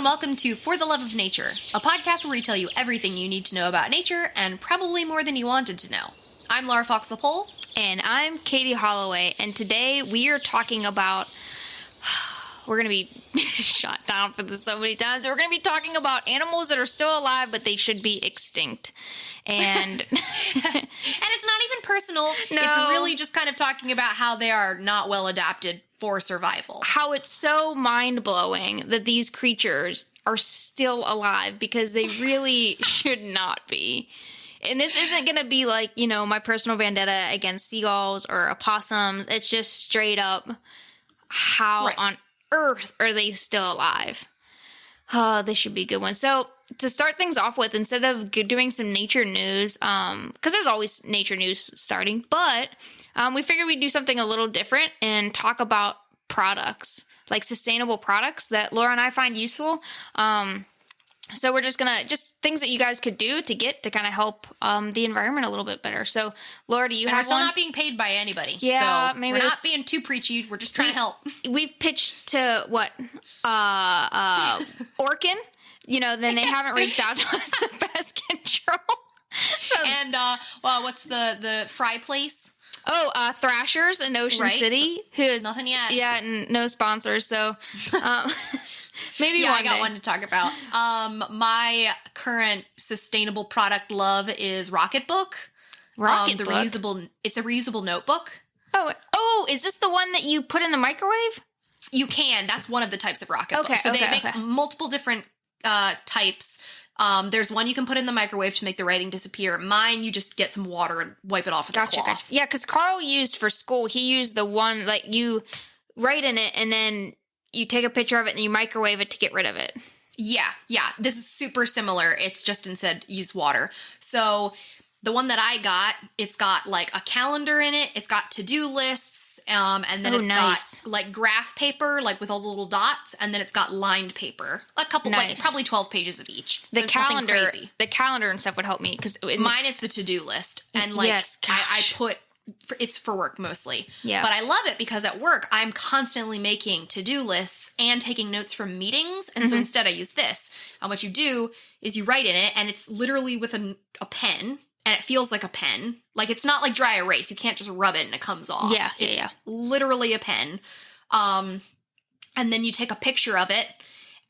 welcome to For the Love of Nature, a podcast where we tell you everything you need to know about nature and probably more than you wanted to know. I'm Laura Fawks Lapole. And I'm Katy Holloway, and today we are talking about, we're going to be shot down for this so many times, we're going to be talking about animals that are still alive, but they should be extinct. And and it's not even personal. No. It's really just kind of talking about how they are not well adapted for survival. How it's so mind-blowing that these creatures are still alive because they really should not be. And this isn't going to be like, you know, my personal vendetta against seagulls or opossums. It's just straight up, how on earth are they still alive? Oh, this should be a good one. So to start things off with, instead of doing some nature news, because there's always nature news starting, but we figured we'd do something a little different and talk about products, like sustainable products that Laura and I find useful. So we're just things that you guys could do to kind of help the environment a little bit better. So, Laura, do you have one? We're still not being paid by anybody. Yeah, so maybe we're not being too preachy. We're just trying to help. We've pitched to Orkin. You know, then they haven't reached out to us at Pest Control. So, and what's the fry place? Oh, Thrashers in Ocean City. Who's nothing yet? Yeah, no sponsors. So. Maybe yeah, one I got day. one to talk about. My current sustainable product love is Rocketbook. Rocketbook? It's a reusable notebook. Oh, is this the one that you put in the microwave? You can. That's one of the types of Rocketbook. Okay, so they make multiple different types. There's one you can put in the microwave to make the writing disappear. Mine, you just get some water and wipe it off with a cloth. Gotcha. Yeah, because Carl used for school, he used the one, like, you write in it and then you take a picture of it and you microwave it to get rid of it. Yeah. This is super similar. It's just instead use water. So the one that I got, it's got like a calendar in it. It's got to-do lists. And then got like graph paper, like with all the little dots. And then it's got lined paper. A couple, like probably 12 pages of each. So the calendar and stuff would help me. Because mine is the to-do list. And like I put... It's for work mostly. Yeah. But I love it because at work, I'm constantly making to-do lists and taking notes from meetings. And so instead I use this. And what you do is you write in it and it's literally with a pen and it feels like a pen. Like it's not like dry erase. You can't just rub it and it comes off. Yeah. It's literally a pen. And then you take a picture of it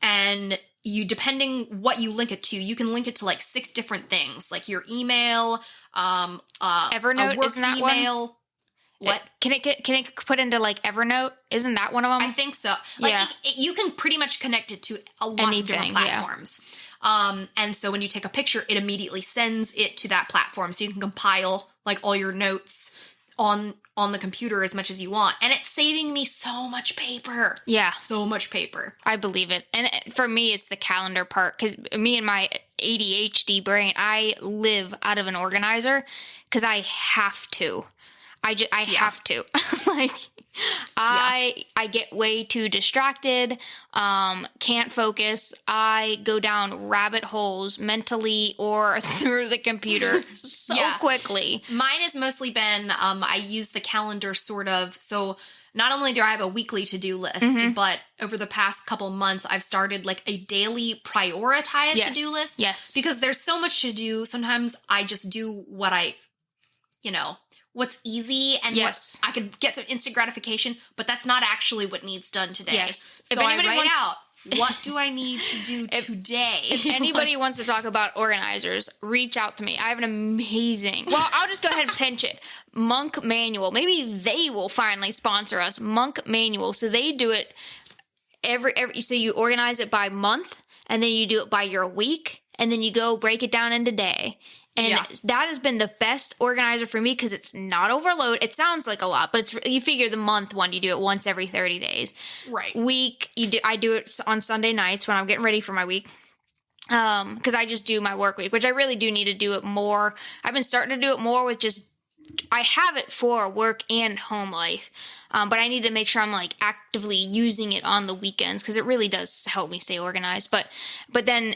and depending what you link it to, you can link it to like 6 different things, like your email, Evernote, a work isn't that email. One? What? Can it put into like Evernote? Isn't that one of them? I think so. Like you can pretty much connect it to a lot of different platforms. Yeah. And so when you take a picture, it immediately sends it to that platform. So you can compile like all your notes on the computer as much as you want. And it's saving me so much paper. Yeah. So much paper. I believe it. And for me, it's the calendar part. Because me and my ADHD brain, I live out of an organizer because I have to. I have to. Like, I get way too distracted, can't focus. I go down rabbit holes mentally or through the computer so quickly. Mine has mostly been, I use the calendar sort of, so not only do I have a weekly to-do list, but over the past couple months, I've started like a daily prioritized to-do list. Yes. Because there's so much to do. Sometimes I just do what's easy and what I could get some instant gratification, but that's not actually what needs done today. Yes. So I write out, what do I need to do today? If anybody wants to talk about organizers, reach out to me. I have an amazing, well, I'll just go ahead and pinch it. Monk Manual. Maybe they will finally sponsor us. Monk Manual. So they do it so you organize it by month and then you do it by your week and then you go break it down into day. And that has been the best organizer for me because it's not overload. It sounds like a lot, but you figure the month one, you do it once every 30 days. Right. Week, I do it on Sunday nights when I'm getting ready for my week. Because I just do my work week, which I really do need to do it more. I've been starting to do it more with just I have it for work and home life, but I need to make sure I'm like actively using it on the weekends because it really does help me stay organized. But then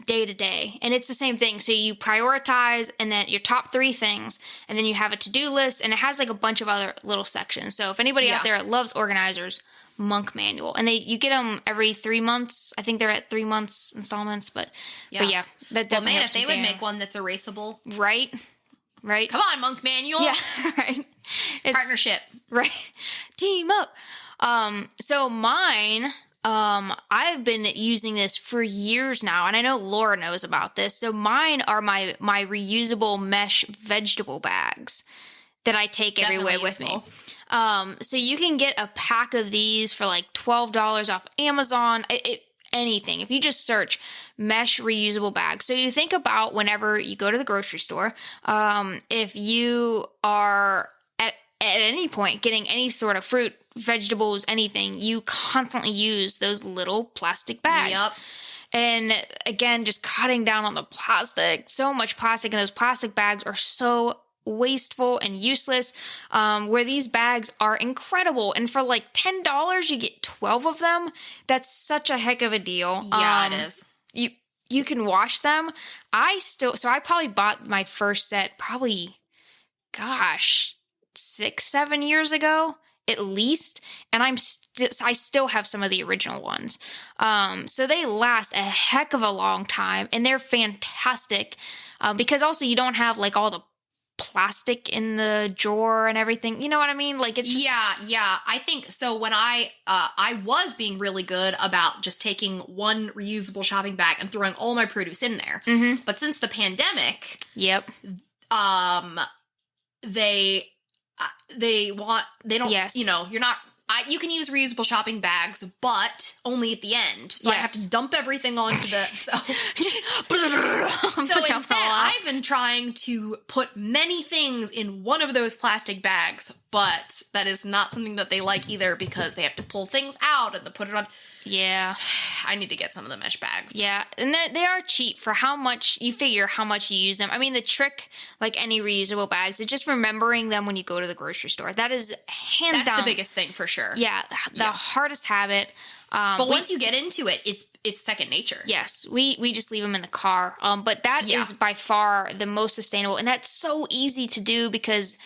day to day, and it's the same thing. So you prioritize, and then your top 3 things, and then you have a to-do list, and it has like a bunch of other little sections. So if anybody out there loves organizers, Monk Manual, and you get them every 3 months. I think they're at 3 months installments, but yeah, that definitely. Well, man, if they would make one that's erasable, right. Come on, Monk Manual. Yeah, right. It's, partnership, right? Team up. So mine, I've been using this for years now, and I know Laura knows about this. So mine are my reusable mesh vegetable bags that I take everywhere with me. So you can get a pack of these for like $12 off Amazon. Anything. If you just search mesh reusable bags. So you think about whenever you go to the grocery store, if you are at any point getting any sort of fruit, vegetables, anything, you constantly use those little plastic bags. Yep. And again, just cutting down on the plastic. So much plastic, and those plastic bags are so wasteful and useless, where these bags are incredible, and for like $10 you get 12 of them. That's such a heck of a deal. It is. You can wash them. I probably bought my first set probably 6-7 years ago at least, and I still have some of the original ones. So they last a heck of a long time, and they're fantastic, because also you don't have like all the plastic in the drawer and everything. You know what I mean? Like, it's just... Yeah. I think so. When I was being really good about just taking one reusable shopping bag and throwing all my produce in there. Mm-hmm. But since the pandemic, yep. They don't, yes. you're not, you can use reusable shopping bags, but only at the end. So I have to dump everything onto the, so instead I've been trying to put many things in one of those plastic bags, but that is not something that they like either, because they have to pull things out and put it on. Yeah. I need to get some of the mesh bags. Yeah, and they are cheap for how much you figure how much you use them. I mean, the trick, like any reusable bags, is just remembering them when you go to the grocery store. That is hands down the biggest thing for sure. Yeah, the hardest habit. But once you get into it, it's second nature. Yes, we just leave them in the car. But that is by far the most sustainable, and that's so easy to do because,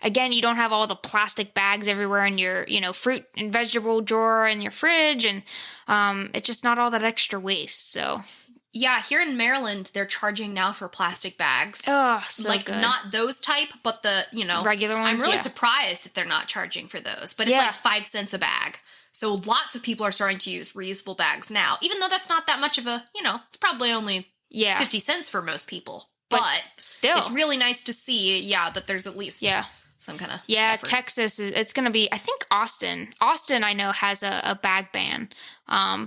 again, you don't have all the plastic bags everywhere in your, fruit and vegetable drawer in your fridge, and it's just not all that extra waste. So, yeah, here in Maryland, they're charging now for plastic bags. Oh, so like good. Not those type, but the regular ones. I'm really surprised if they're not charging for those, but it's like 5 cents a bag. So lots of people are starting to use reusable bags now, even though that's not that much of a, it's probably only 50 cents for most people. But still, it's really nice to see, that there's at least some kind of effort. Texas it's going to be, I think Austin I know has a bag ban,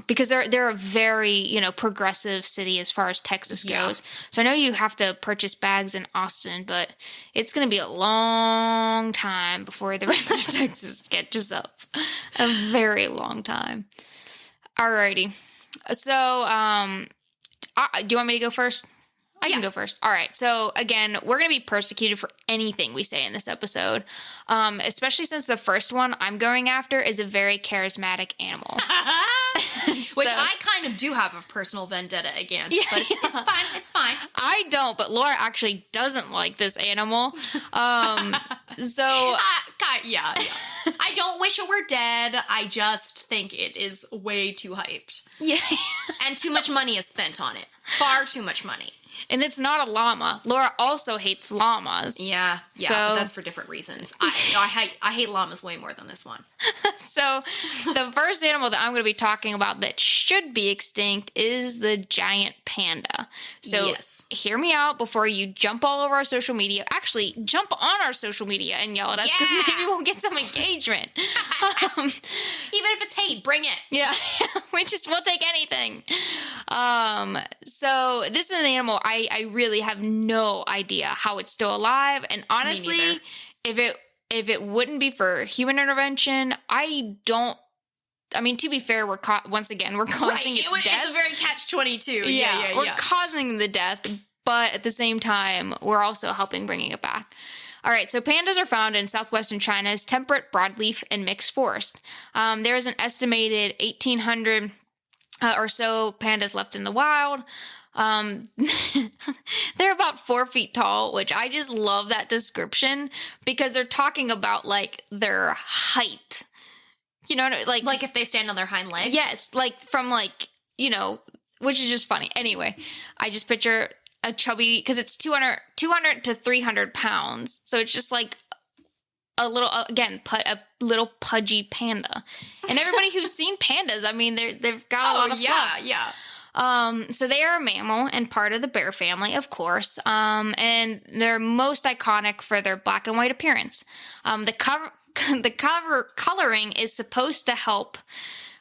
because they're a very progressive city as far as Texas goes. So I know you have to purchase bags in Austin, but it's going to be a long time before the rest of Texas catches up. A very long time. Alrighty, so do you want me to go first? I can go first. All right. So again, we're going to be persecuted for anything we say in this episode, especially since the first one I'm going after is a very charismatic animal. Which I kind of do have a personal vendetta against, but it's fine. It's fine. I don't, but Laura actually doesn't like this animal. Yeah. I don't wish it were dead. I just think it is way too hyped. Yeah. And too much money is spent on it. Far too much money. And it's not a llama. Laura also hates llamas. Yeah, so, but that's for different reasons. I hate llamas way more than this one. So the first animal that I'm going to be talking about that should be extinct is the giant panda. So hear me out before you jump all over our social media. Actually, jump on our social media and yell at us, because maybe we'll get some engagement. Even if it's hate, bring it. Yeah, we'll take anything. So this is an animal I really have no idea how it's still alive, and honestly, if it wouldn't be for human intervention, to be fair, we're causing its death. It's a very catch-22. Yeah, we're causing the death, but at the same time, we're also helping bringing it back. All right, so pandas are found in southwestern China's temperate broadleaf and mixed forest. There is an estimated 1,800 or so pandas left in the wild. They're about 4 feet tall, which I just love that description because they're talking about like their height. You know, like if they stand on their hind legs? Yes, like from like, you know, which is just funny. Anyway, I just picture a chubby, because it's 200 to 300 pounds. So it's just like a little, again, a little pudgy panda. And everybody who's seen pandas, I mean, they've got a lot of fluff. Yeah. So they are a mammal and part of the bear family, of course. And they're most iconic for their black and white appearance. The cover coloring is supposed to help.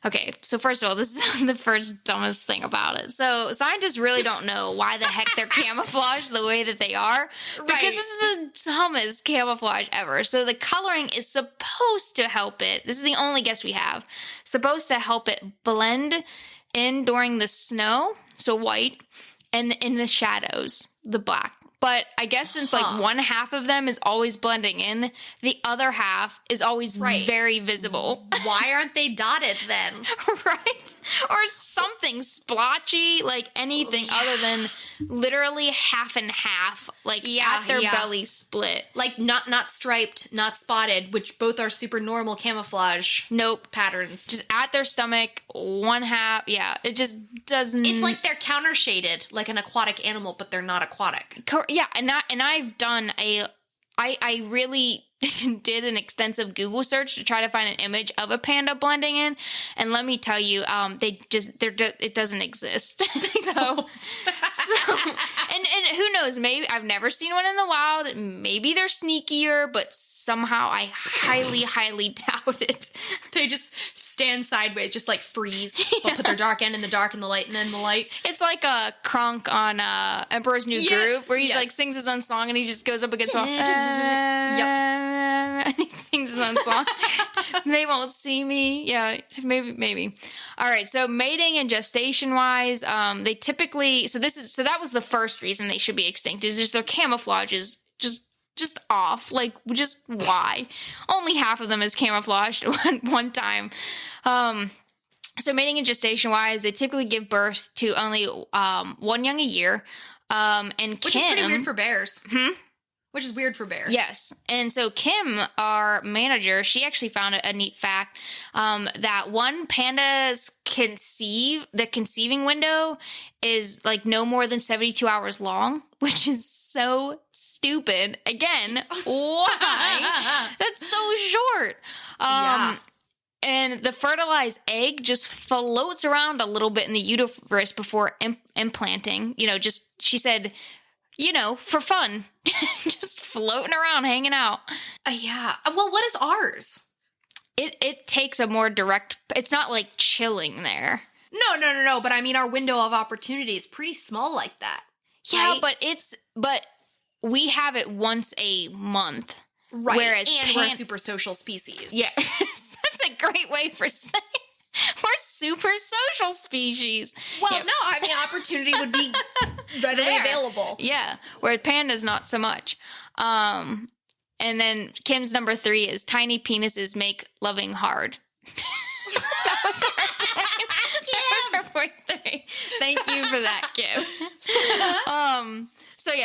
Okay, so first of all, this is the first dumbest thing about it. So scientists really don't know why the heck they're camouflaged the way that they are, because this is the dumbest camouflage ever. So the coloring is supposed to help it. This is the only guess we have. Supposed to help it blend in during the snow, so white, and in the shadows, the black. But I guess since like one half of them is always blending in, the other half is always very visible. Why aren't they dotted then? Right? Or something splotchy, like anything other than literally half and half, like at their belly split. Like not striped, not spotted, which both are super normal camouflage patterns. Just at their stomach, one half. Yeah, it just doesn't. It's like they're counter shaded, like an aquatic animal, but they're not aquatic. Yeah, and I've done I really did an extensive Google search to try to find an image of a panda blending in, and let me tell you, it doesn't exist. so and who knows? Maybe I've never seen one in the wild. Maybe they're sneakier, but somehow I highly doubt it. They just stand sideways, just like freeze. They'll put their dark end in the dark and the light and then the light. It's like a Kronk on Emperor's New Groove, where he's like sings his own song and he just goes up against the wall. And he sings his own song. They won't see me. Yeah, maybe. All right. So mating and gestation wise, they typically, so that was the first reason they should be extinct, is just their camouflage is just off. Like, just why? Only half of them is camouflaged at one time. So mating and gestation wise, they typically give birth to only one young a year. Which is pretty weird for bears. Which is weird for bears. Yes. And so Kim, our manager, she actually found a neat fact that one panda's conceiving window is like no more than 72 hours long, which is so stupid. Again, why? That's so short. And the fertilized egg just floats around a little bit in the uterus before implanting. You know, she said, you know, for fun, just floating around, hanging out. Yeah. Well, what is ours? It takes a more direct, it's not like chilling there. No. But I mean, our window of opportunity is pretty small like that. Yeah, right? but we have it once a month. Right. Whereas we're a super social species. Yeah. That's a great way for saying we're super social species. Well, no, I mean, opportunity would be readily available. Yeah, where pandas not so much. And then Kim's number 3 is tiny penises make loving hard. That was her point 3. Thank you for that, Kim.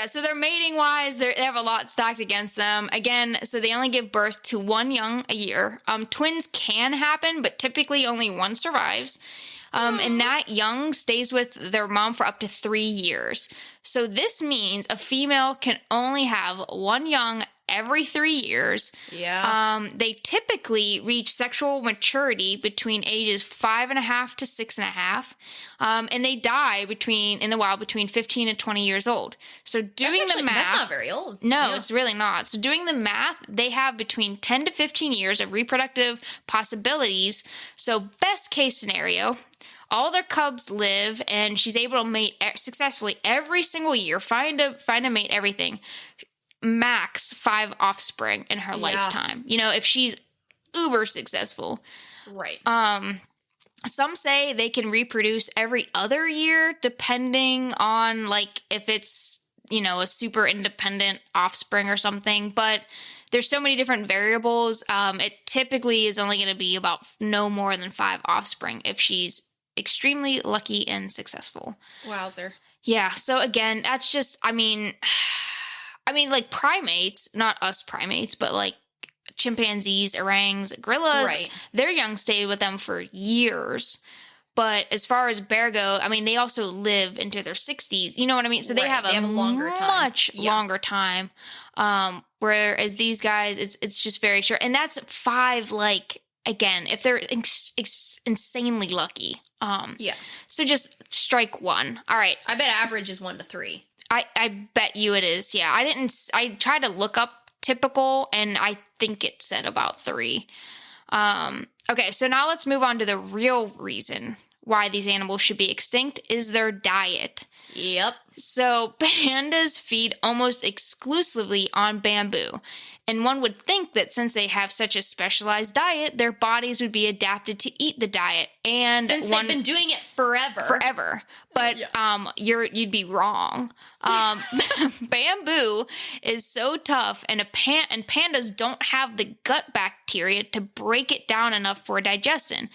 So they're mating wise, they have a lot stacked against them. Again, so they only give birth to one young a year. Twins can happen, but typically only one survives. And that young stays with their mom for up to 3 years. So this means a female can only have one young every 3 years. Yeah. They typically reach sexual maturity between ages 5.5 to 6.5. And they die in the wild between 15 and 20 years old. So doing the math. That's not very old. No, it's really not. So doing the math, they have between 10 to 15 years of reproductive possibilities. So best case scenario, all their cubs live, and she's able to mate successfully every single year, find a mate, everything. Max 5 offspring in her lifetime. You know, if she's uber successful. Right. Some say they can reproduce every other year, depending on like if it's a super independent offspring or something, but there's so many different variables. It typically is only going to be about no more than 5 offspring if she's extremely lucky and successful. Wowzer. Yeah. So again, that's just, I mean, like primates, not us primates, but like chimpanzees, orangs, gorillas, right. Their young stayed with them for years. But as far as bear go, I mean, they also live into their 60s. You know what I mean? So they have a longer time. Much longer time. Whereas these guys, it's just very short. And that's 5, like, again, if they're insanely lucky. Yeah. So just strike 1. All right. I bet average is 1 to 3. I bet you it is. Yeah. I tried to look up typical, and I think it said about 3. Okay, so now let's move on to the real reason why these animals should be extinct is their diet. Yep. So pandas feed almost exclusively on bamboo. And one would think that since they have such a specialized diet, their bodies would be adapted to eat the diet. And since they've been doing it forever. Forever. But you'd be wrong. Bamboo is so tough, and pandas don't have the gut bacteria to break it down enough for digestion.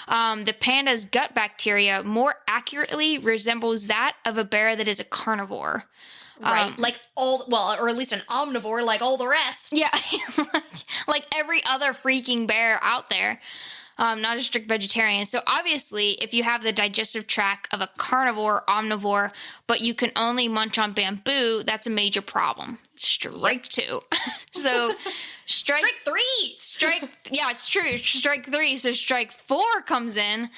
The panda's gut bacteria more accurately resembles that of a bear that is a carnivore. Right. Or at least an omnivore like all the rest. Yeah. like every other freaking bear out there. Not a strict vegetarian. So obviously, if you have the digestive tract of a carnivore, omnivore, but you can only munch on bamboo, that's a major problem. Strike 2. So strike 3. Yeah, it's true. Strike 3. So strike 4 comes in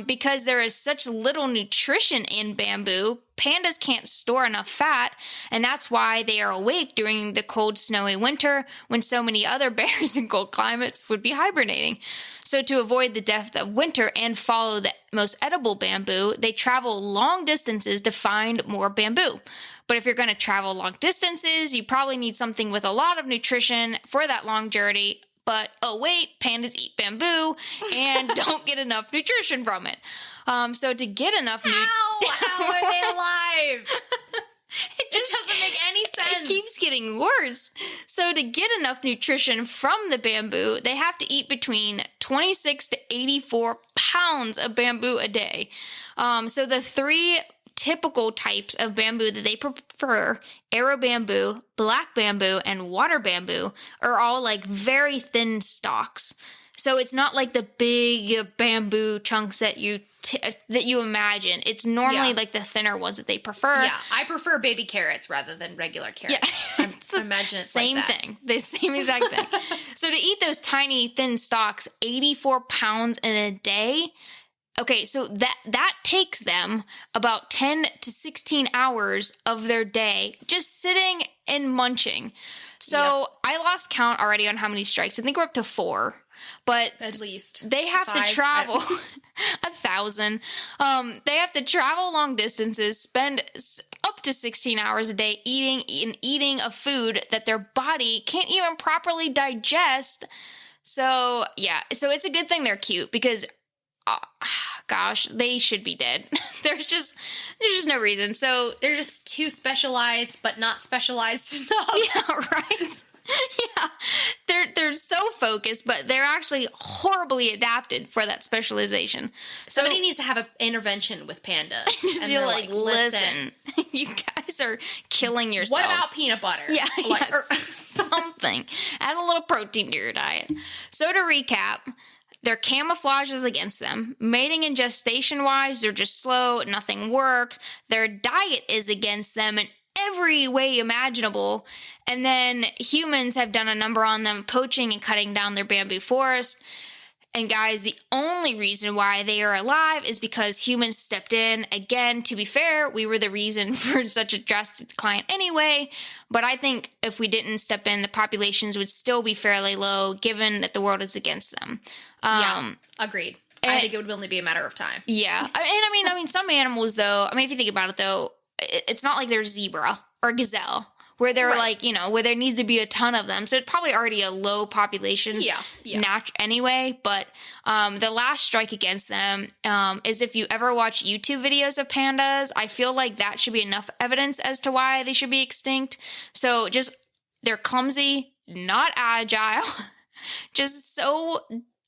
because there is such little nutrition in bamboo. Pandas can't store enough fat, and that's why they are awake during the cold, snowy winter when so many other bears in cold climates would be hibernating. So to avoid the death of winter and follow the most edible bamboo, they travel long distances to find more bamboo. But if you're going to travel long distances, you probably need something with a lot of nutrition for that long journey. But, oh wait, pandas eat bamboo and don't get enough nutrition from it. So to get enough How are they alive? It doesn't make any sense. It keeps getting worse. So to get enough nutrition from the bamboo, they have to eat between 26 to 84 pounds of bamboo a day. So the 3 typical types of bamboo that they prefer, arrow bamboo, black bamboo, and water bamboo, are all like very thin stalks. So it's not like the big bamboo chunks that you imagine. It's normally like the thinner ones that they prefer. Yeah, I prefer baby carrots rather than regular carrots. Yeah. I imagine it's same like that. thing. The same exact thing. So to eat those tiny thin stalks, 84 pounds in a day. Okay, so that takes them about 10 to 16 hours of their day just sitting and munching. So I lost count already on how many strikes. I think we're up to 4. But at least they have 5. To travel 1,000. They have to travel long distances, spend up to 16 hours a day eating a food that their body can't even properly digest. So yeah, so it's a good thing they're cute because, gosh, they should be dead. There's just no reason. So they're just too specialized, but not specialized enough. Yeah, right. Yeah, they're so focused, but they're actually horribly adapted for that specialization. Somebody needs to have an intervention with pandas. Just be like, listen, you guys are killing yourselves. What about peanut butter? Yeah, something. Add a little protein to your diet. So to recap, their camouflage is against them. Mating and gestation-wise, they're just slow. Nothing works. Their diet is against them, and every way imaginable. And then humans have done a number on them, poaching and cutting down their bamboo forest. And guys, the only reason why they are alive is because humans stepped in. Again, to be fair, we were the reason for such a drastic decline anyway. But I think if we didn't step in, the populations would still be fairly low, given that the world is against them. Yeah, agreed. I think it would only be a matter of time. Yeah. And I mean, some animals, though, if you think about it, though, it's not like there's zebra or gazelle, where they're like, you know, where there needs to be a ton of them. So it's probably already a low population anyway. But the last strike against them is if you ever watch YouTube videos of pandas, I feel like that should be enough evidence as to why they should be extinct. So just, they're clumsy, not agile, just so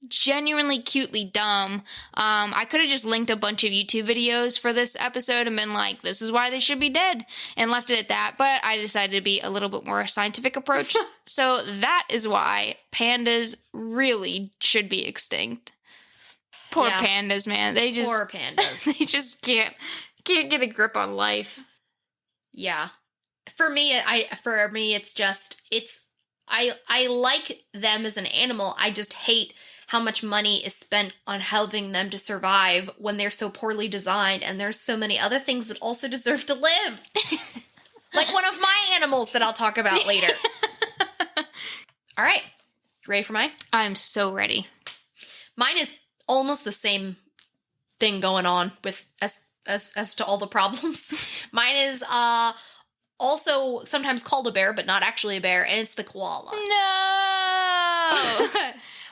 genuinely cutely dumb. I could have just linked a bunch of YouTube videos for this episode and been like, this is why they should be dead, and left it at that, but I decided to be a little bit more scientific approach. So that is why pandas really should be extinct. Poor pandas, man. They just poor pandas. They just can't get a grip on life. Yeah. For me, it's just, I like them as an animal. I just hate how much money is spent on helping them to survive when they're so poorly designed, and there's so many other things that also deserve to live. Like one of my animals that I'll talk about later. All right. You ready for mine? I'm so ready. Mine is almost the same thing going on with as to all the problems. Mine is also sometimes called a bear, but not actually a bear, and it's the koala. No!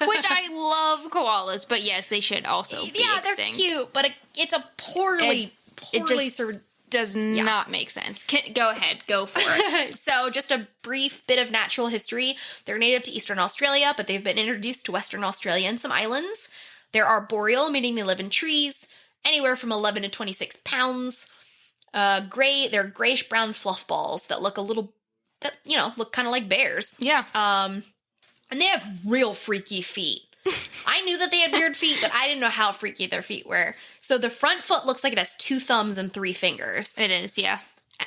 Which I love koalas, but yes, they should also be extinct. They're cute, but it's a poorly does not make sense. Go ahead. Go for it. So just a brief bit of natural history. They're native to Eastern Australia, but they've been introduced to Western Australia and some islands. They're arboreal, meaning they live in trees, anywhere from 11 to 26 pounds. They're grayish-brown fluff balls that look look kind of like bears. Yeah. And they have real freaky feet. I knew that they had weird feet, but I didn't know how freaky their feet were. So the front foot looks like it has 2 thumbs and 3 fingers. It is, yeah.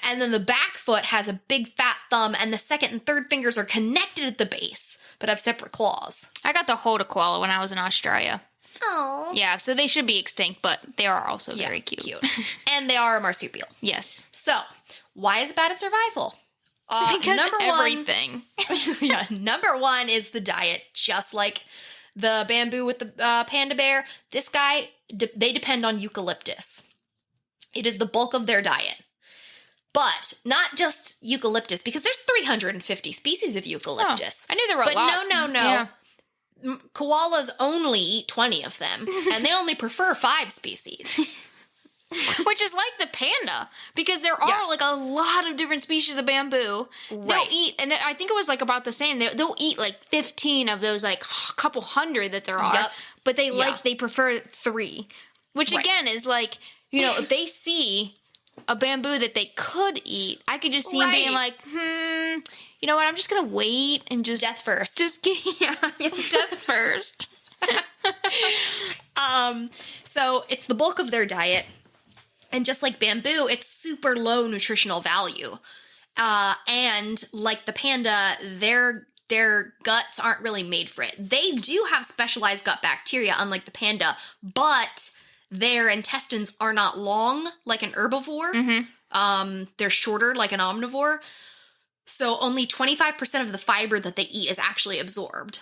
And then the back foot has a big fat thumb, and the second and third fingers are connected at the base, but have separate claws. I got to hold a koala when I was in Australia. Oh. Yeah, so they should be extinct, but they are also very cute. And they are a marsupial. Yes. So, why is it bad at survival? Because everything. Number 1 is the diet. Just like the bamboo with the panda bear, this guy, they depend on eucalyptus. It is the bulk of their diet. But not just eucalyptus, because there's 350 species of eucalyptus. Oh, I knew there were a lot. But no. Yeah. Koalas only eat 20 of them, and they only prefer 5 species. Which is like the panda, because there are like a lot of different species of bamboo. Right. They'll eat, and I think it was like about the same. They'll eat like 15 of those like couple hundred that there are, but they prefer 3, which again is like, you know, if they see a bamboo that they could eat, I could just see them being like, you know what? I'm just gonna wait and just death first. Death first. So it's the bulk of their diet. And just like bamboo, it's super low nutritional value. And like the panda, their guts aren't really made for it. They do have specialized gut bacteria, unlike the panda, but their intestines are not long like an herbivore. Mm-hmm. They're shorter like an omnivore. So only 25% of the fiber that they eat is actually absorbed.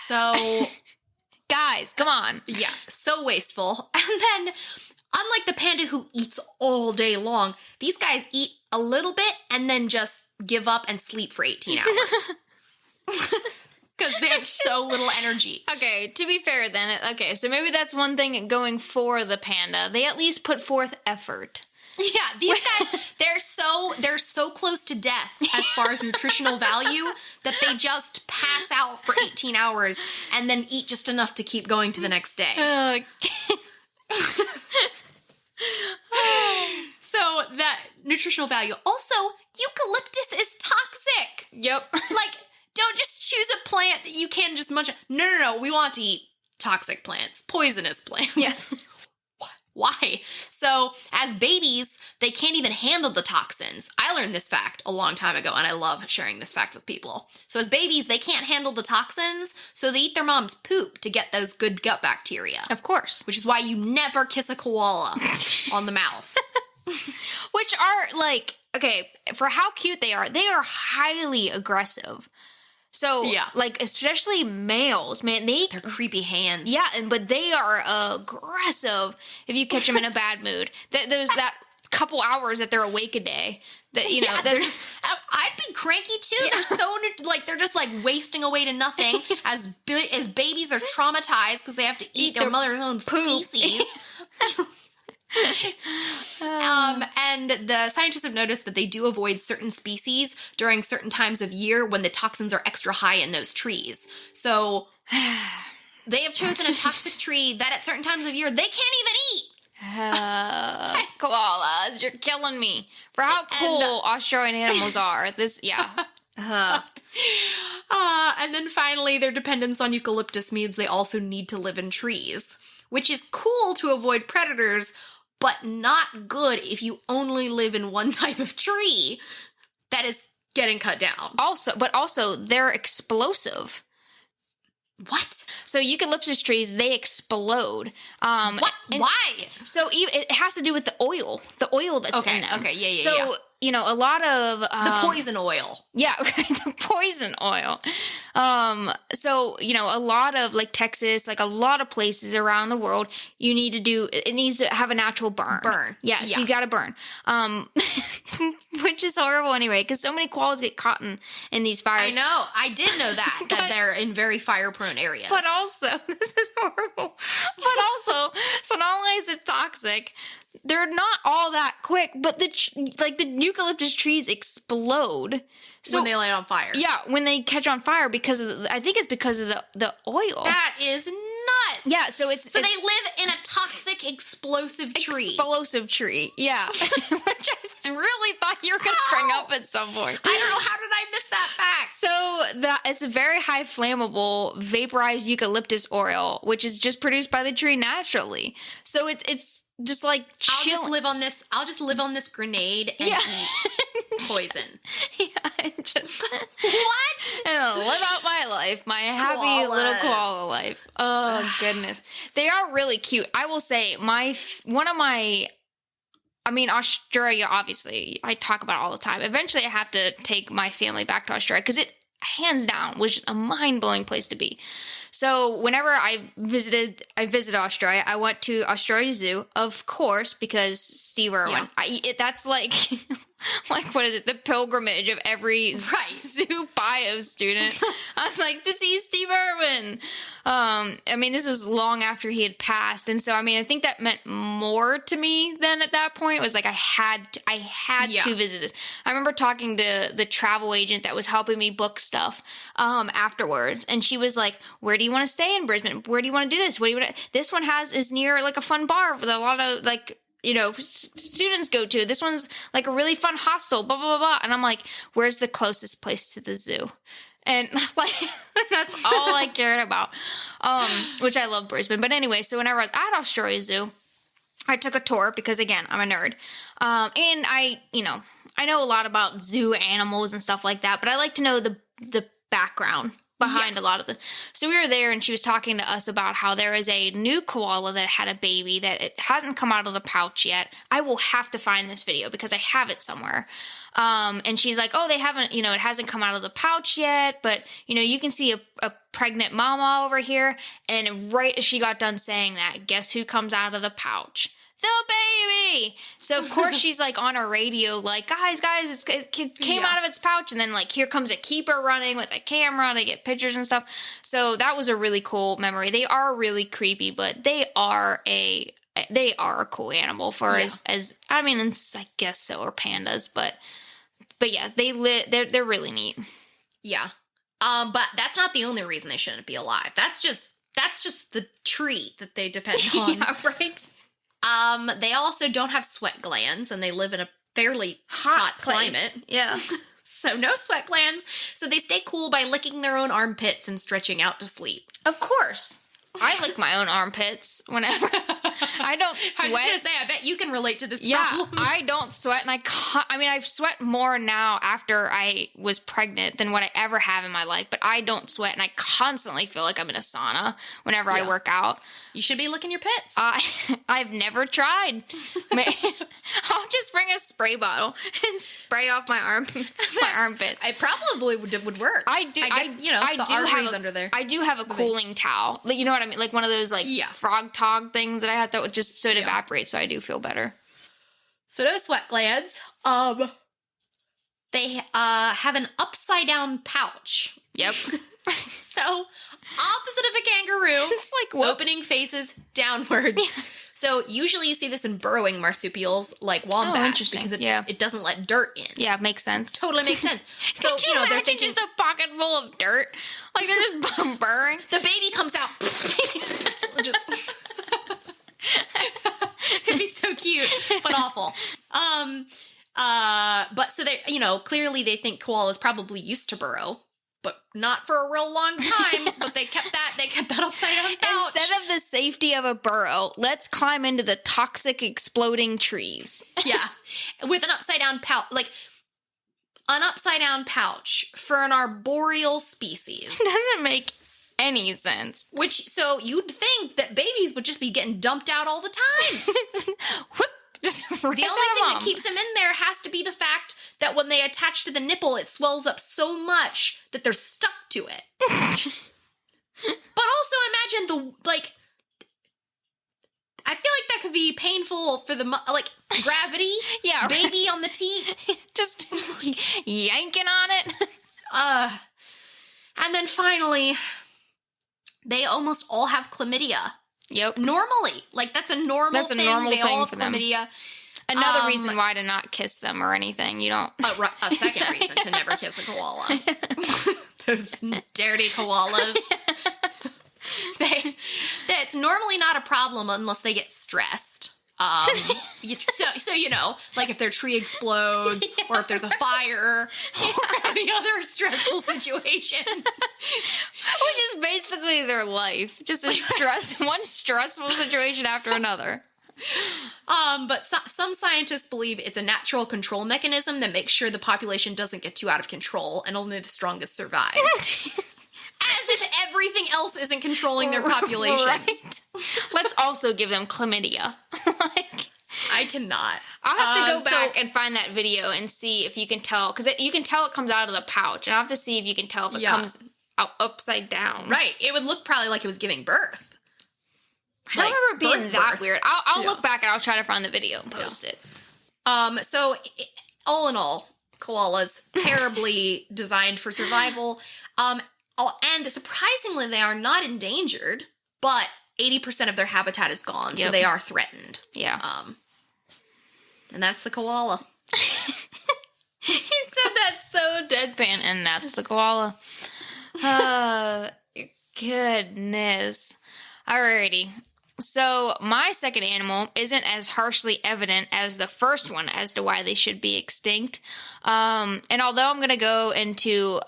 So... Guys, come on. Yeah, so wasteful. And then... Unlike the panda who eats all day long, these guys eat a little bit and then just give up and sleep for 18 hours. Because they have so little energy. Okay, to be fair then, so maybe that's one thing going for the panda. They at least put forth effort. Yeah, these guys, they're so close to death as far as nutritional value that they just pass out for 18 hours and then eat just enough to keep going to the next day. So that nutritional value. Also, eucalyptus is toxic. Yep. Like, don't just choose a plant that you can just munch. No. We want to eat toxic plants, poisonous plants. Yes. Why? So, as babies, they can't even handle the toxins. I learned this fact a long time ago, and I love sharing this fact with people. So, as babies, they can't handle the toxins, so they eat their mom's poop to get those good gut bacteria. Of course. Which is why you never kiss a koala on the mouth. Which are, like, okay, for how cute they are highly aggressive. So, like, especially males, man, they're creepy hands. Yeah, but they are aggressive if you catch them in a bad mood. That couple hours that they're awake a day. That, you know, I'd be cranky too. They're so like they're just like wasting away to nothing. As babies, they're traumatized because they have to eat their mother's own feces. And the scientists have noticed that they do avoid certain species during certain times of year when the toxins are extra high in those trees. So they have chosen a toxic tree that at certain times of year they can't even eat. Koalas, you're killing me. For how cool Australian animals are. And then finally, their dependence on eucalyptus means they also need to live in trees, which is cool to avoid predators, but not good if you only live in one type of tree that is getting cut down. Also, they're explosive. What? So eucalyptus trees, they explode. What? Why? So it has to do with the oil that's in them. Okay, yeah. So, you know, a lot of... the poison oil. Yeah, the poison oil. So, you know, a lot of, like, Texas, like, a lot of places around the world, it needs to have a natural burn. Yeah, so you gotta burn. Which is horrible anyway, because so many koalas get caught in these fires. I know. I did know that they're in very fire-prone areas. But also, this is horrible. But also, so not only is it toxic, they're not all that quick, but the eucalyptus trees explode. So, when they light on fire. Yeah, when they catch on fire I think it's because of the oil. That is nuts. Yeah, so they live in a to explosive tree. Explosive tree, yeah. Which I really thought you were going to bring up at some point. I don't know, how did I miss that fact? So it's a very high flammable vaporized eucalyptus oil, which is just produced by the tree naturally. So it's just like I'll just live on this grenade and eat poison. Yeah, just what? And live out my life, my happy little koala life. Oh goodness, they are really cute. I will say, Australia. Obviously, I talk about it all the time. Eventually, I have to take my family back to Australia because it, hands down, was just a mind-blowing place to be. So whenever I visited Australia, I went to Australia Zoo, of course, because Steve Irwin. Yeah. That's like, what is it? The pilgrimage of every zoo bio student. I was like, to see Steve Irwin. This was long after he had passed, and so I think that meant more to me than at that point. It was like I had to visit this. I remember talking to the travel agent that was helping me book stuff afterwards, and she was like, "Where do you want to stay in Brisbane? Where do you want to do this? What do you want? This one is near like a fun bar with a lot of students go to. This one's like a really fun hostel, blah, blah, blah, blah." And I'm like, where's the closest place to the zoo? And like, that's all I cared about, which I love Brisbane. But anyway, so whenever I was at Australia Zoo, I took a tour because, again, I'm a nerd. And I know a lot about zoo animals and stuff like that, but I like to know the background behind a lot of them. So we were there, and she was talking to us about how there is a new koala that had a baby that it hasn't come out of the pouch yet. I will have to find this video because I have it somewhere. And she's like, "Oh, they haven't, it hasn't come out of the pouch yet, but, you can see a pregnant mama over here." And right as she got done saying that, guess who comes out of the pouch? The baby! So, of course, she's, like, on her radio, like, guys, it came out of its pouch. And then, like, here comes a keeper running with a camera to get pictures and stuff. So that was a really cool memory. They are really creepy, but they are a cool animal for I guess so are pandas, but yeah, they're really neat. Yeah. But that's not the only reason they shouldn't be alive. That's just the tree that they depend on. Yeah, right. They also don't have sweat glands, and they live in a fairly hot climate. Yeah. So no sweat glands. So they stay cool by licking their own armpits and stretching out to sleep. Of course. I lick my own armpits whenever. I don't sweat. I was just going to say, I bet you can relate to this problem. Yeah, I don't sweat, and I sweat more now after I was pregnant than what I ever have in my life, but I don't sweat, and I constantly feel like I'm in a sauna whenever I work out. You should be licking your pits. I've never tried. I'll just bring a spray bottle and spray off my armpits. It probably would work. I do. The arteries under there. I do have a cooling towel. You know what I mean? Like one of those frog tog things that I have to just so it evaporates, so I do feel better. So no sweat glands. They have an upside down pouch. Yep. So opposite of a kangaroo, It's like, whoops. opening faces downwards. Yeah. So usually you see this in burrowing marsupials like wombats interesting. because Yeah. it doesn't let dirt in. Yeah, makes sense. Totally makes sense. So, Could you they're imagine thinking just a pocket full of dirt? Like they're just burrowing. the baby comes out. Just it'd be so cute, but awful. But so they, clearly they think koalas probably used to burrow, but not for a real long time. But they kept that upside down pouch. Instead of the safety of a burrow, let's climb into the toxic exploding trees. Yeah, with an upside down pouch, like an upside down pouch for an arboreal species. Doesn't make any sense. So you'd think that babies would just be getting dumped out all the time. Whoop, just The only thing that keeps them in there has to be the fact that when they attach to the nipple, it swells up so much that they're stuck to it. But also imagine I feel like that could be painful for the, gravity. Yeah, Baby on the teat. just yanking on it. And then finally, they almost all have chlamydia. Yep. Normally. That's a normal thing. Normal they thing all have for them. chlamydia. Another reason why to not kiss them or anything. You don't. A second reason to never kiss a koala. Those dirty koalas. It's normally not a problem unless they get stressed. If their tree explodes or if there's a fire or any other stressful situation. Which is basically their life. Just one stressful situation after another. But some scientists believe it's a natural control mechanism that makes sure the population doesn't get too out of control and only the strongest survive. As if everything else isn't controlling their population. Right. Let's also give them chlamydia. I cannot. I'll have to go back and find that video and see if you can tell. Because you can tell it comes out of the pouch. And I'll have to see if you can tell if it comes out upside down. Right. It would look probably like it was giving birth. I don't remember it being that birth. weird. I'll look back and I'll try to find the video and post it. So all in all, koalas, terribly designed for survival. And surprisingly, they are not endangered, but 80% of their habitat is gone, so they are threatened. Yeah. And that's the koala. He said that so deadpan, and that's the koala. Goodness. Alrighty. So my second animal isn't as harshly evident as the first one as to why they should be extinct. And although I'm going to go into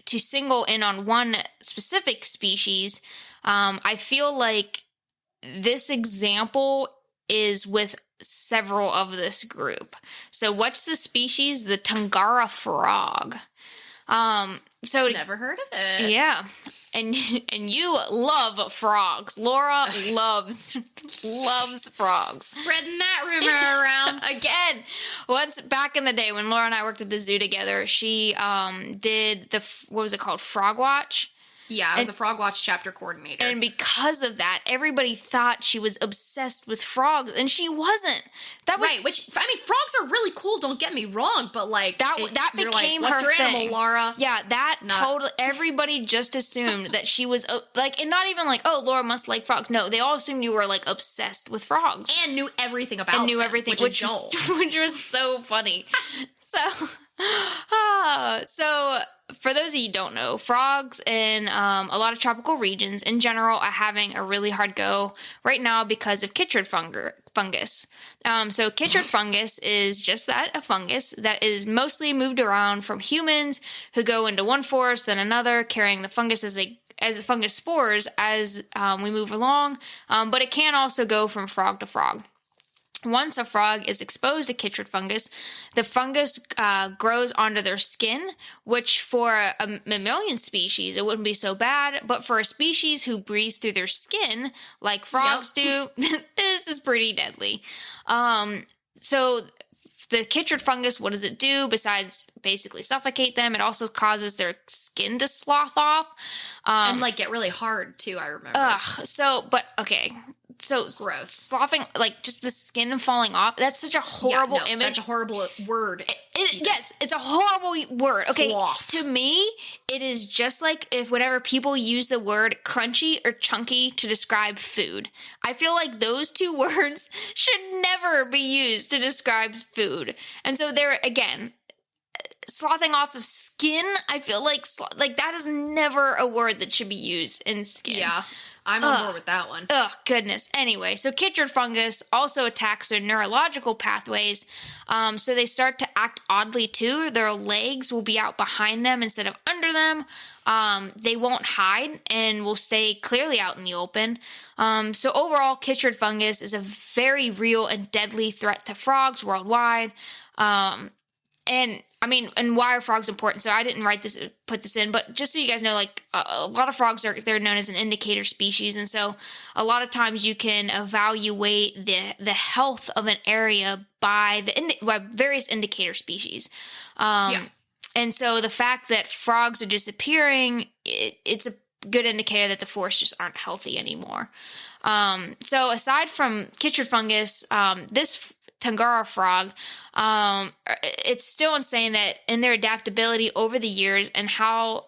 to single in on one specific species, I feel like this example is with several of this group. So what's the species? The Tungara frog. So Never heard of it. yeah. And you love frogs. Laura loves frogs. Spreading that rumor around. Again, once back in the day when Laura and I worked at the zoo together, she did what was it called? Frog Watch. Yeah, I was a Frog Watch chapter coordinator. And because of that, everybody thought she was obsessed with frogs, and she wasn't. That was, right, which, I mean, frogs are really cool, don't get me wrong, but that became what's her your thing. animal, Laura? Yeah, totally, everybody just assumed that she was, and not even oh, Laura must like frogs. No, they all assumed you were, obsessed with frogs. And knew everything about them. Which was so funny. So for those of you who don't know, frogs in a lot of tropical regions in general are having a really hard go right now because of chytrid fungus. So chytrid fungus is just that, a fungus that is mostly moved around from humans who go into one forest then another, carrying the fungus as fungus spores as we move along. But it can also go from frog to frog. Once a frog is exposed to chytrid fungus, the fungus grows onto their skin, which for a mammalian species, it wouldn't be so bad. But for a species who breathes through their skin, like frogs do, this is pretty deadly. So the chytrid fungus, what does it do besides basically suffocate them? It also causes their skin to slough off. And get really hard too, I remember. Okay. so Gross. sloughing, like just the skin falling off. That's such a horrible image. That's a horrible word. Yes, it's a horrible word. Okay, Sloth. to me, it is just like if whenever people use the word crunchy or chunky to describe food. I feel like those two words should never be used to describe food. And so there, again, sloughing off of skin, I feel like that is never a word that should be used in skin. Yeah. I'm on board with that one. Oh, goodness. Anyway, so chytrid fungus also attacks their neurological pathways. So they start to act oddly too. Their legs will be out behind them instead of under them. They won't hide and will stay clearly out in the open. So overall, chytrid fungus is a very real and deadly threat to frogs worldwide. And why are frogs important? So I didn't put this in, but just so you guys know, like a lot of frogs they're known as an indicator species, and so a lot of times you can evaluate the health of an area by various indicator species. And so the fact that frogs are disappearing, it's a good indicator that the forests just aren't healthy anymore. So aside from chytrid fungus, this Tangara frog, it's still insane that in their adaptability over the years and how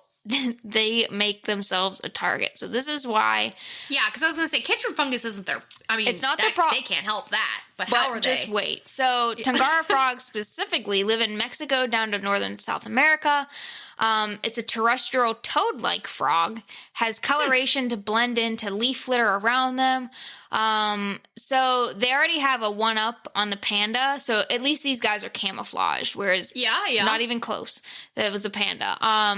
they make themselves a target. So this is why... Yeah, because I was going to say, chytrid fungus isn't their... I mean, it's not their problem. They can't help that, but how are they? Just wait. So Tangara frogs specifically live in Mexico down to northern South America. It's a terrestrial toad-like frog, has coloration to blend into leaf litter around them. So they already have a one-up on the panda. So at least these guys are camouflaged, whereas not even close. That was a panda.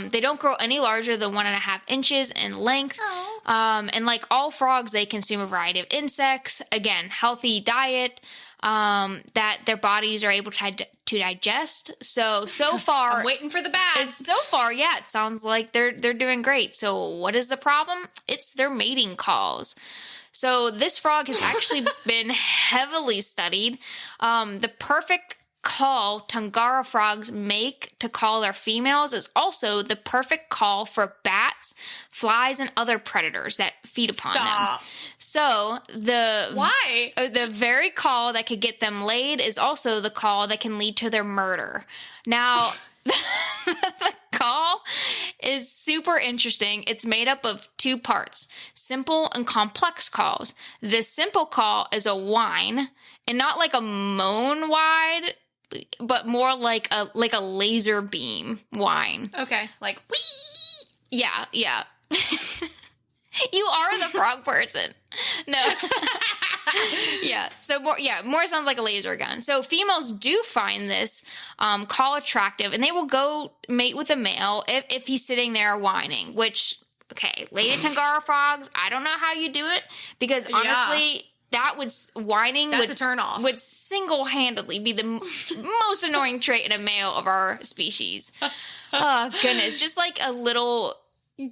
They don't grow any larger than 1.5 inches in length. And like all frogs, they consume a variety of insects. Again, healthy diet that their bodies are able to digest. So far, I'm waiting for the bad. It sounds like they're doing great. So what is the problem? It's their mating calls. So this frog has actually been heavily studied. The perfect call Tangara frogs make to call their females is also the perfect call for bats, flies, and other predators that feed upon them. So why? The very call that could get them laid is also the call that can lead to their murder. Now, the call is super interesting. It's made up of 2 parts, simple and complex calls. The simple call is a whine, and not like a moan whine, but more like a laser beam whine. Okay, like wee. Yeah. You are the frog person. No. Yeah. So more sounds like a laser gun. So females do find this call attractive, and they will go mate with a male if he's sitting there whining, which, okay, lady Tangara frogs, I don't know how you do it, because honestly, that's a turn off. Would single-handedly be the most annoying trait in a male of our species. Oh, goodness. Just like a little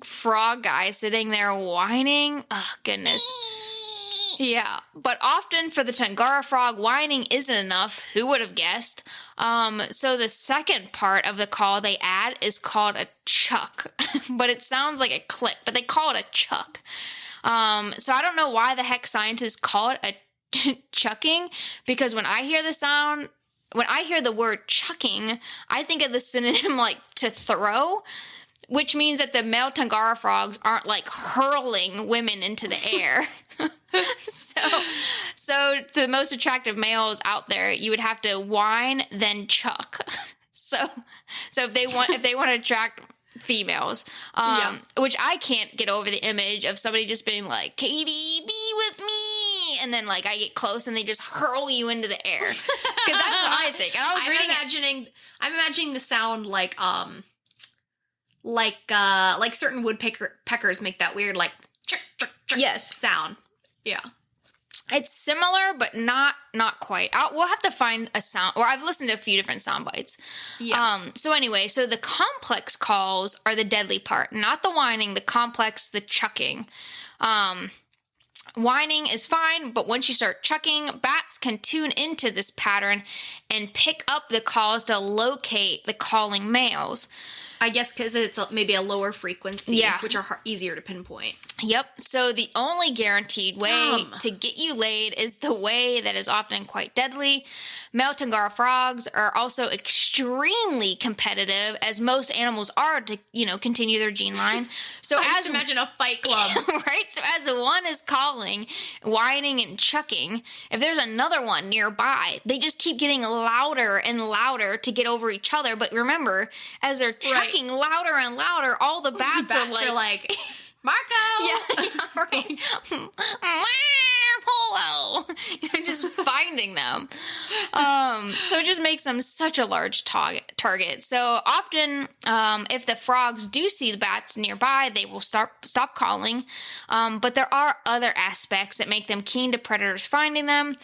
frog guy sitting there whining. Oh, goodness. Yeah. But often for the Tangara frog, whining isn't enough. Who would have guessed? So the second part of the call they add is called a chuck. But it sounds like a click, but they call it a chuck. So I don't know why the heck scientists call it a chucking, because when I hear the word chucking, I think of the synonym like to throw, which means that the male Tangara frogs aren't like hurling women into the air. So the most attractive males out there, you would have to whine, then chuck. So if they want to attract females, which I can't get over the image of somebody just being like, Katie, be with me, and then like I get close and they just hurl you into the air, because that's what I think. And I was I'm imagining the sound like certain woodpeckers make that weird like chuck, chuck, chuck sound. Yeah. It's similar, but not quite. We'll have to find a sound, or I've listened to a few different sound bites. Yeah. So anyway, so the complex calls are the deadly part, not the whining, the complex, the chucking. Whining is fine, but once you start chucking, bats can tune into this pattern and pick up the calls to locate the calling males. I guess because it's maybe a lower frequency, which are easier to pinpoint. Yep. So the only guaranteed way to get you laid is the way that is often quite deadly. Male Tangara frogs are also extremely competitive, as most animals are, to continue their gene line. So just imagine a fight club, right? So as one is calling, whining, and chucking, if there's another one nearby, they just keep getting louder and louder to get over each other. But remember, as they're chucking louder and louder, all the bats are like Marco! Yeah, right. Hello. You're just finding them. So it just makes them such a large target. So often, if the frogs do see the bats nearby, they will stop calling. But there are other aspects that make them keen to predators finding them.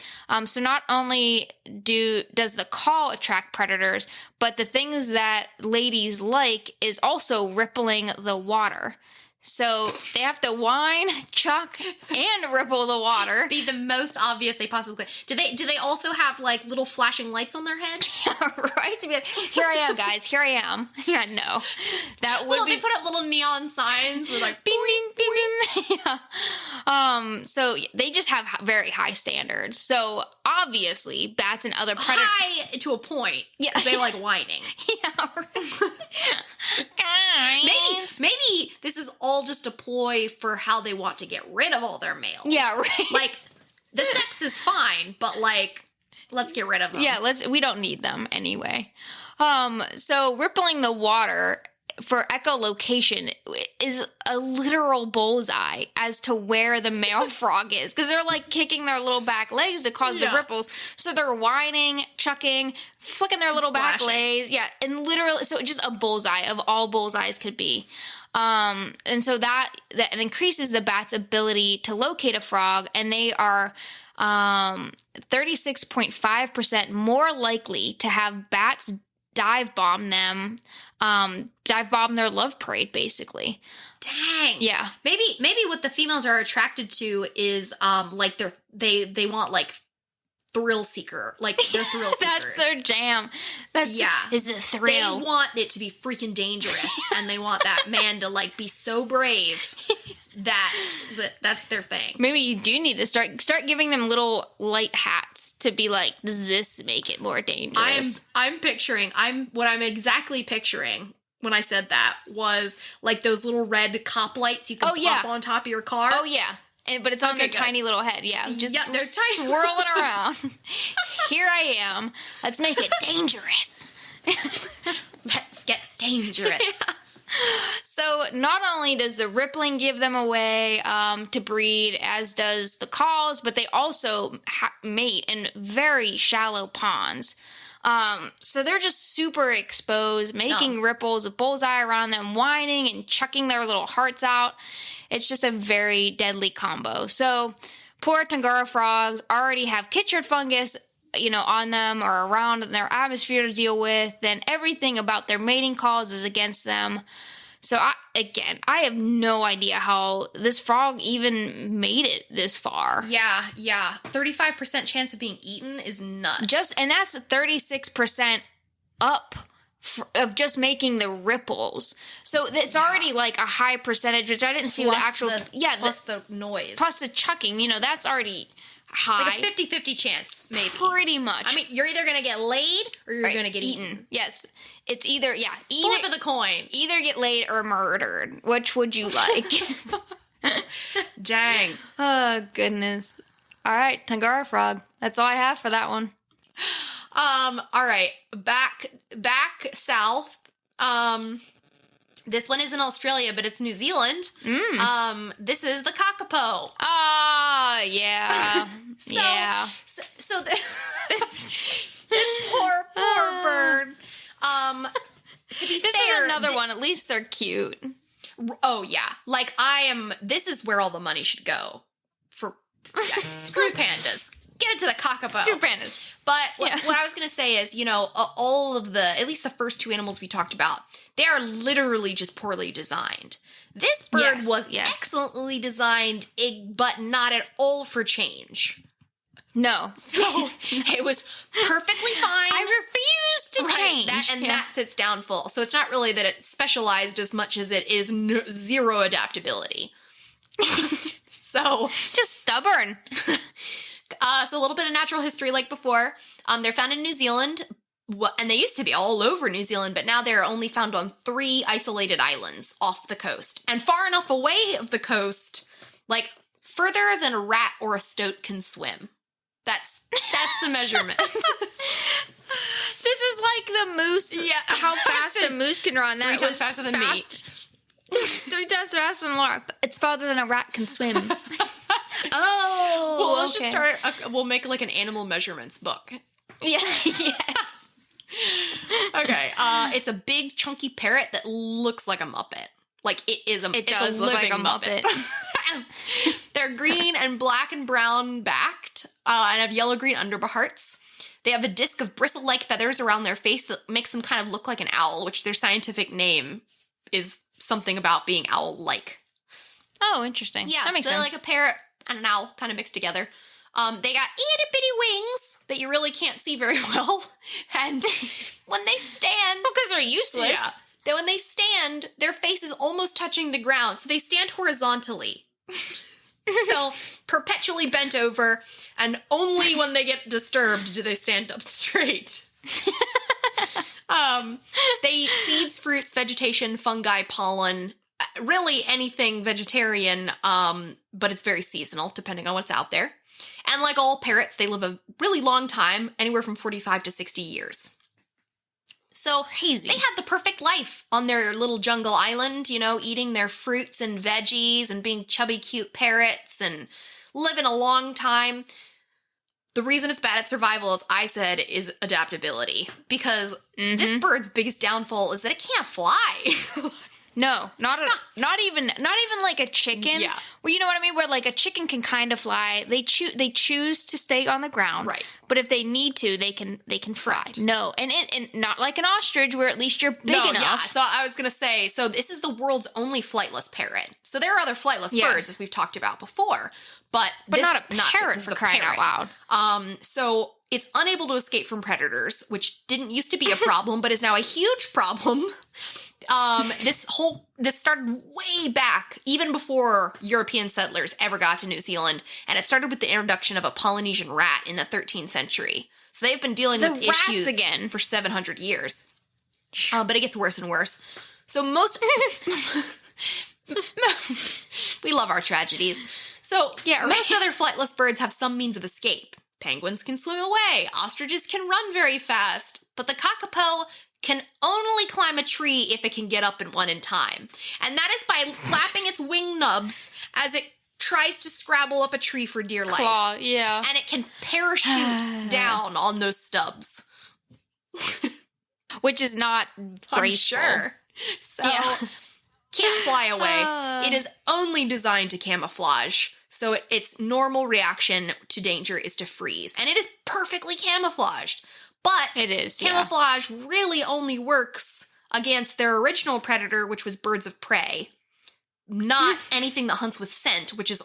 So not only does the call attract predators, but the things that ladies like is also rippling the water. So they have to whine, chuck, and ripple the water. Be the most obvious they possibly could. Do they also have like little flashing lights on their heads? Yeah, right? To be like, here I am, guys. Here I am. Yeah, no. That would be... They put up little neon signs with like... Bing, bing, bing, bing. Yeah. So they just have very high standards. So obviously, bats and other predators... High to a point. Yeah. Because they like whining. Yeah, right. Guys. Maybe this is all just a ploy for how they want to get rid of all their males. Yeah, right. Like, the sex is fine, but like, let's get rid of them. Yeah, we don't need them anyway. So rippling the water for echolocation is a literal bullseye as to where the male frog is, because they're like kicking their little back legs to cause the ripples. So they're whining, chucking, flicking their little back legs. Yeah, and literally, so just a bullseye of all bullseyes could be. And so that increases the bat's ability to locate a frog, and they are 36.5% more likely to have bats dive bomb their love parade, basically. Dang. Yeah. Maybe what the females are attracted to is like they want like thrill seeker, like they're thrill seekers. That's their jam. Is the thrill. They want it to be freaking dangerous, and they want that man to like be so brave. That's their thing. Maybe you do need to start giving them little light hats to be like, does this make it more dangerous? What I'm exactly picturing when I said that was like those little red cop lights you can pop on top of your car. Oh yeah. But it's on their tiny little head, just they're tiny swirling around. Here I am. Let's make it dangerous. Let's get dangerous. Yeah. So not only does the rippling give them a way to breed, as does the calls, but they also mate in very shallow ponds. So they're just super exposed, making ripples, a bullseye around them, whining and chucking their little hearts out. It's just a very deadly combo. So poor Tangara frogs already have chytrid fungus, on them or around in their atmosphere to deal with. Then everything about their mating calls is against them. So I have no idea how this frog even made it this far. Yeah. 35% chance of being eaten is nuts. And that's 36% up of just making the ripples. So it's already like a high percentage, which I didn't see the actual... plus the noise. Plus the chucking, that's already high. Like a 50-50 chance, maybe. Pretty much. I mean, you're either going to get laid or you're going to get eaten. Yes. It's either, flip of the coin. Either get laid or murdered. Which would you like? Dang. Oh, goodness. All right, Tangara frog. That's all I have for that one. All right. Back south. This one is in Australia, but it's New Zealand. This is the kakapo. Oh, yeah. So this poor bird. To be this fair, is another one. At least they're cute. Oh yeah, like this is where all the money should go for screw pandas. Give it to the kakapo. Screw pandas. But what I was going to say is, all of at least the first two animals we talked about, they are literally just poorly designed. This bird was excellently designed, but not at all for change. No. So it was perfectly fine. I refuse to change. That's its downfall. So it's not really that it's specialized as much as it is zero adaptability. So just stubborn. So a little bit of natural history like before. They're found in New Zealand, and they used to be all over New Zealand, but now they're only found on 3 isolated islands off the coast. And far enough away of the coast, like further than a rat or a stoat can swim. That's the measurement. This is like the moose. Yeah. How fast a moose can run. That 3 times faster than me. 3 times faster than Laura. It's farther than a rat can swim. Oh. Well, let's just start. We'll make like an animal measurements book. Yeah. Yes. Okay. It's a big chunky parrot that looks like a Muppet. Like it is a. It does look like a Muppet. They're green and black and brown backed, and have yellow-green underparts. They have a disc of bristle-like feathers around their face that makes them kind of look like an owl, which their scientific name is something about being owl-like. Oh, interesting. Yeah, that makes so sense. They're like a parrot and an owl kind of mixed together. They got itty-bitty wings that you really can't see very well. And when they stand... Well, because they're useless. Yeah. Then when they stand, their face is almost touching the ground. So they stand horizontally. So perpetually bent over. And only when they get disturbed do they stand up straight. They eat seeds, fruits, vegetation, fungi, pollen, really anything vegetarian, but it's very seasonal depending on what's out there. And like all parrots, they live a really long time, anywhere from 45 to 60 years. So Crazy. They had the perfect life on their little jungle island, you know, eating their fruits and veggies and being chubby, cute parrots and living a long time. The reason it's bad at survival, as I said, is adaptability. Because this bird's biggest downfall is that it can't fly. No, not even like a chicken. Yeah. Well, you know what I mean? Where like a chicken can kind of fly. They choose to stay on the ground. Right. But if they need to, they can fly. Right. No. And not like an ostrich where at least you're big enough. Yeah. So I was going to say, so this is the world's only flightless parrot. So there are other flightless birds, as we've talked about before. But not a parrot for crying out loud. So it's unable to escape from predators, which didn't used to be a problem, but is now a huge problem. This started way back, even before European settlers ever got to New Zealand, and it started with the introduction of a Polynesian rat in the 13th century. So they've been dealing with issues again for 700 years. But it gets worse and worse. So we love our tragedies. So most other flightless birds have some means of escape. Penguins can swim away. Ostriches can run very fast. But the kakapo can only climb a tree if it can get up in one in time. And that is by flapping its wing nubs as it tries to scrabble up a tree for dear life. Claw, yeah. And it can parachute down on those stubs. Which is not graceful. I'm sure. So, can't fly away. It is only designed to camouflage. So its normal reaction to danger is to freeze. And it is perfectly camouflaged. But it is, camouflage really only works against their original predator, which was birds of prey. Not anything that hunts with scent, which is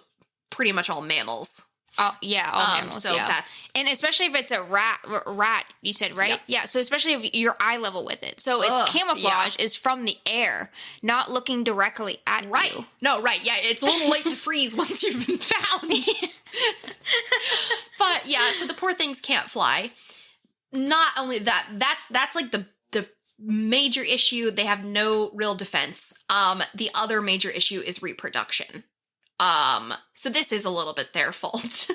pretty much all mammals. Oh, yeah, all mammals, so that's... And especially if it's a rat, you said, right? Yep. Yeah, so especially if you're eye level with it. So its camouflage is from the air, not looking directly at you. No, right. Yeah, it's a little late to freeze once you've been found. But yeah, so the poor things can't fly. Not only that, that's like the major issue. They have no real defense. The other major issue is reproduction. So this is a little bit their fault.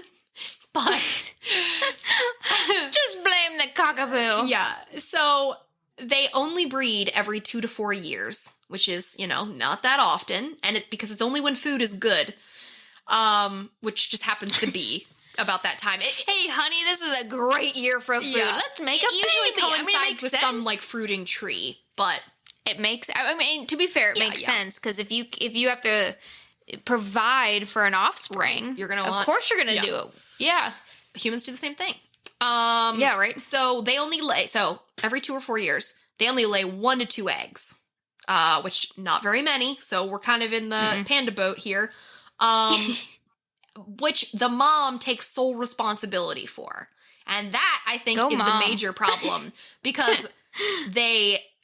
But just blame the cockapoo. Yeah. So they only breed every 2 to 4 years, which is, not that often. And because it's only when food is good, which just happens to be about that time. Hey, honey, this is a great year for food. Yeah. Let's make a baby. It usually coincides it makes with sense. some like fruiting tree, but it makes. I mean, to be fair, it makes sense because if you have to provide for an offspring, you're gonna of course you're gonna do it. Yeah, humans do the same thing. Yeah, right. So they only lay every 2 or 4 years they only lay 1 to 2 eggs, which not very many. So we're kind of in the panda boat here. which the mom takes sole responsibility for. And that, I think, is mom. the major problem because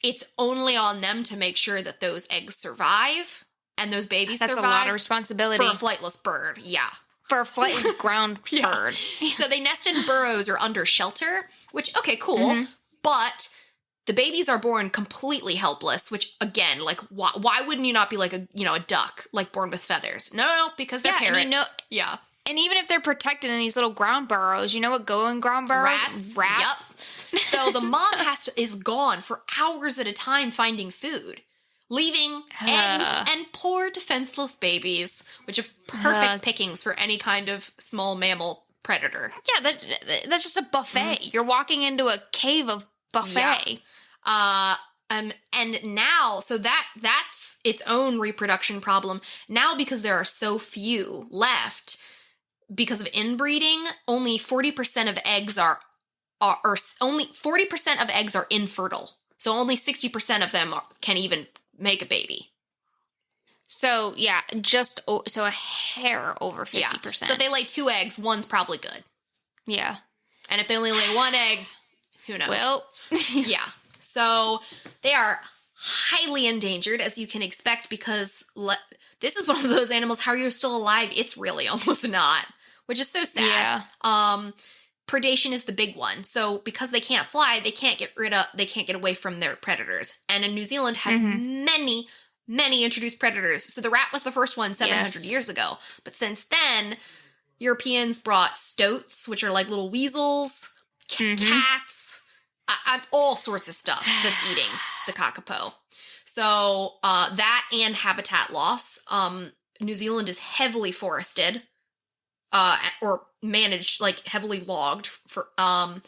it's only on them to make sure that those eggs survive and those babies survive. That's a lot of responsibility. For a flightless bird, yeah. For a flightless ground bird. So they nest in burrows or under shelter, which, okay, cool. But the babies are born completely helpless, which, again, like, why wouldn't you not be like a duck, like born with feathers? No, because they're parents. And and even if they're protected in these little ground burrows, you know what go in ground burrows? Rats. Yep. So the mom is gone for hours at a time finding food, leaving eggs and poor defenseless babies, which have perfect pickings for any kind of small mammal predator. Yeah, that's just a buffet. You're walking into a cave of buffet. Yeah. And now, so that's its own reproduction problem. Now, because there are so few left, because of inbreeding, only 40% of eggs are only 40% of eggs are infertile. So only 60% of them can even make a baby. So yeah, so a hair over 50%. Yeah. So if they lay 2 eggs, one's probably good. Yeah. And if they only lay 1 egg, who knows? Well, yeah. So they are highly endangered, as you can expect, because this is one of those animals, how you're still alive, it's really almost not, which is so sad. Yeah. Predation is the big one. So because they can't fly, they can't get away from their predators. And in New Zealand has many introduced predators. So the rat was the first one 700 years ago. But since then, Europeans brought stoats, which are like little weasels, cats, all sorts of stuff that's eating the kakapo. So that and habitat loss. New Zealand is heavily forested, or managed, like heavily logged for. And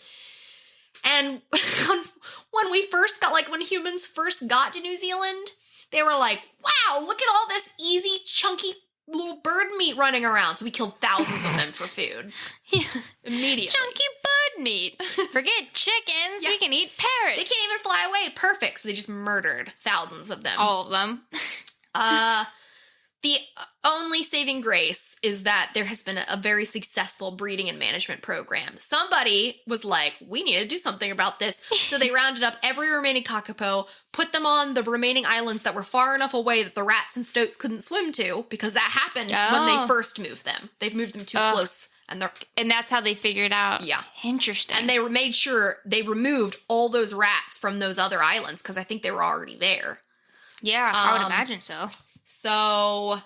when humans first got to New Zealand, they were like, "Wow, look at all this easy, chunky little bird meat running around." So we killed thousands of them for food. Yeah. Immediately. Chunky bird meat. Forget chickens. We can eat parrots. They can't even fly away. Perfect. So they just murdered thousands of them. All of them. The only saving grace is that there has been a very successful breeding and management program. Somebody was like, we need to do something about this. So they rounded up every remaining kakapo, put them on the remaining islands that were far enough away that the rats and stoats couldn't swim to, because that happened when they first moved them. They've moved them too close. And that's how they figured out. Yeah. Interesting. And they made sure they removed all those rats from those other islands, because I think they were already there. Yeah, I would imagine so. So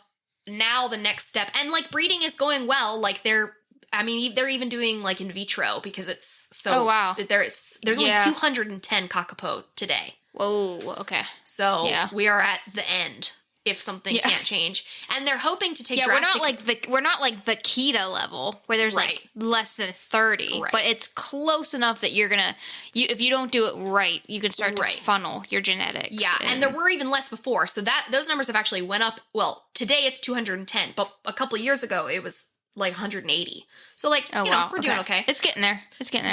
now the next step, and like breeding is going well. Like they're even doing like in vitro, because it's so. Oh wow! There's only 210 kakapo today. Whoa. Okay. So we are at the end if something can't change, and they're hoping to take. We're not like the Kita level where there's like less than 30, but it's close enough that you're gonna if you don't do it right, you can start to funnel your genetics. Yeah, and there were even less before, so that those numbers have actually went up. Well, today it's 210, but a couple of years ago it was like 180. So like we're doing okay. It's getting there.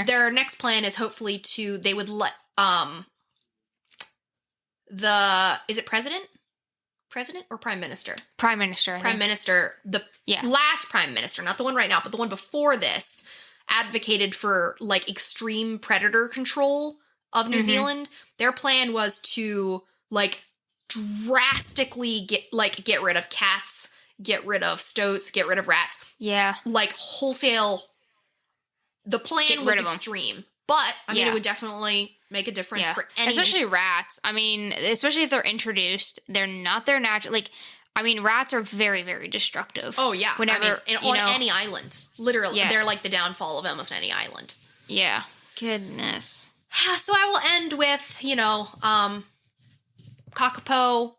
Their next plan is hopefully they would let is it President or Prime Minister? Prime Minister. Prime Minister, the last Prime Minister, not the one right now, but the one before this, advocated for like extreme predator control of New Zealand. Their plan was to like drastically get rid of cats, get rid of stoats, get rid of rats. Yeah. Like wholesale. The plan was extreme. But, it would definitely make a difference for any... Especially rats. I mean, especially if they're introduced, they're not their natural... Like, I mean, rats are very, very destructive. Oh, yeah. Whenever, on any island. Literally. Yes. They're like the downfall of almost any island. Yeah. Goodness. So I will end with, kakapo...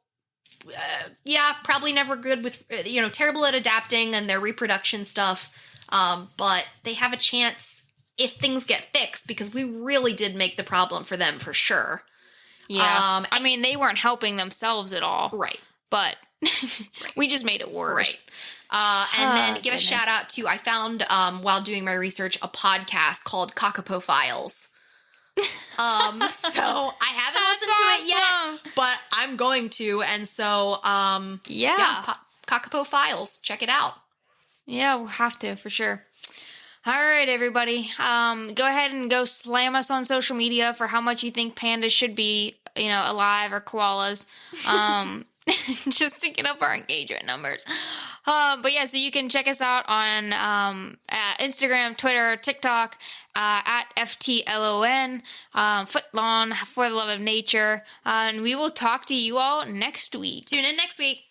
probably never good with... terrible at adapting and their reproduction stuff. But they have a chance... if things get fixed, because we really did make the problem for them for sure. Yeah. I mean, they weren't helping themselves at all. Right. But we just made it worse. Right. And then give a shout out to, I found, while doing my research, a podcast called Kakapo Files. So I haven't listened to it yet, but I'm going to. And so, Kakapo Files. Check it out. Yeah, we'll have to, for sure. All right, everybody. Go ahead and go slam us on social media for how much you think pandas should be, alive, or koalas. Just to get up our engagement numbers. But yeah, so you can check us out on Instagram, Twitter, TikTok, at FTLON, Footlong, For the Love of Nature. And we will talk to you all next week. Tune in next week.